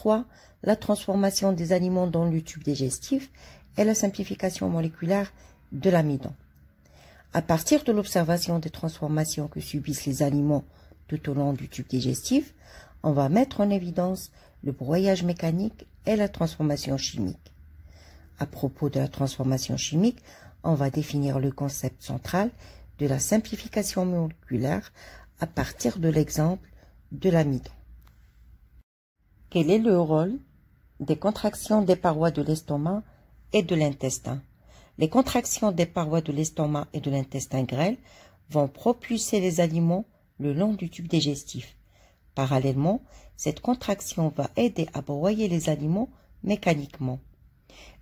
3, la transformation des aliments dans le tube digestif et la simplification moléculaire de l'amidon. À partir de l'observation des transformations que subissent les aliments tout au long du tube digestif, on va mettre en évidence le broyage mécanique et la transformation chimique. À propos de la transformation chimique, on va définir le concept central de la simplification moléculaire à partir de l'exemple de l'amidon. Quel est le rôle des contractions des parois de l'estomac et de l'intestin? Les contractions des parois de l'estomac et de l'intestin grêle vont propulser les aliments le long du tube digestif. Parallèlement, cette contraction va aider à broyer les aliments mécaniquement.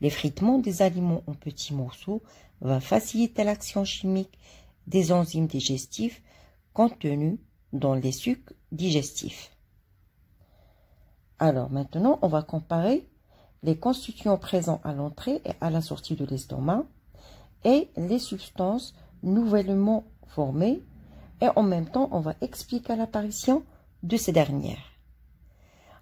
L'effritement des aliments en petits morceaux va faciliter l'action chimique des enzymes digestifs contenus dans les sucs digestifs. Alors maintenant, on va comparer les constituants présents à l'entrée et à la sortie de l'estomac et les substances nouvellement formées, et en même temps, on va expliquer l'apparition de ces dernières.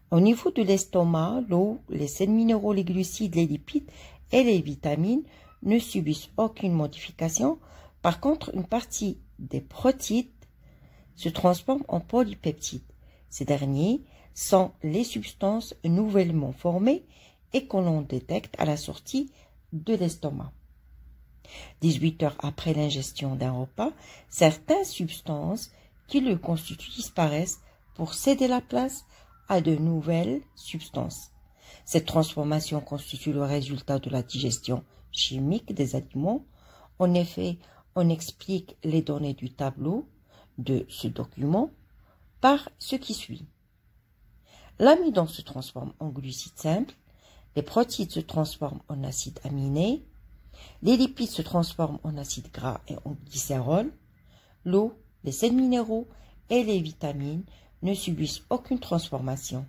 Au niveau de l'estomac, l'eau, les sels minéraux, les glucides, les lipides et les vitamines ne subissent aucune modification. Par contre, une partie des protides se transforme en polypeptides. Ces derniers sont les substances nouvellement formées et que l'on détecte à la sortie de l'estomac. 18 heures après l'ingestion d'un repas, certaines substances qui le constituent disparaissent pour céder la place à de nouvelles substances. Cette transformation constitue le résultat de la digestion chimique des aliments. En effet, on explique les données du tableau de ce document par ce qui suit. L'amidon se transforme en glucides simples, les protides se transforment en acides aminés, les lipides se transforment en acides gras et en glycérol, l'eau, les sels minéraux et les vitamines ne subissent aucune transformation.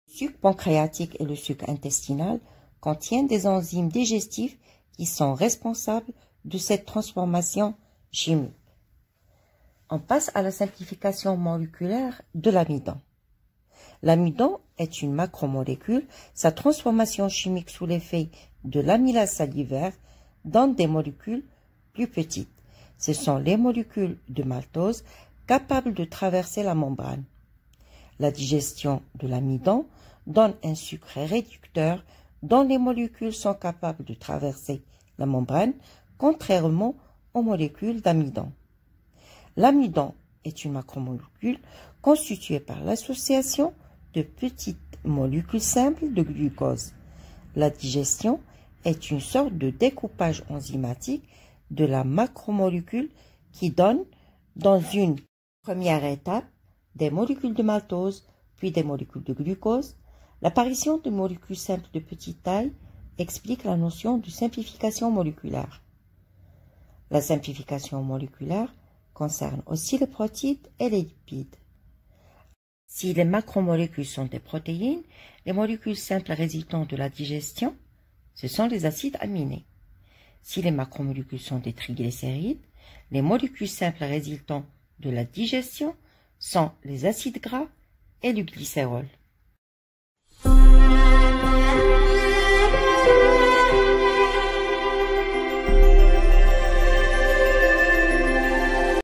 Le suc pancréatique et le suc intestinal contiennent des enzymes digestifs qui sont responsables de cette transformation chimique. On passe à la simplification moléculaire de l'amidon. L'amidon est une macromolécule. Sa transformation chimique sous l'effet de l'amylase salivaire donne des molécules plus petites. Ce sont les molécules de maltose capables de traverser la membrane. La digestion de l'amidon donne un sucre réducteur dont les molécules sont capables de traverser la membrane, contrairement aux molécules d'amidon. L'amidon est une macromolécule constituée par l'association de petites molécules simples de glucose. La digestion est une sorte de découpage enzymatique de la macromolécule qui donne, dans une première étape, des molécules de maltose, puis des molécules de glucose. L'apparition de molécules simples de petite taille explique la notion de simplification moléculaire. La simplification moléculaire concerne aussi les protides et les lipides. Si les macromolécules sont des protéines, les molécules simples résultant de la digestion, ce sont les acides aminés. Si les macromolécules sont des triglycérides, les molécules simples résultant de la digestion sont les acides gras et le glycérol.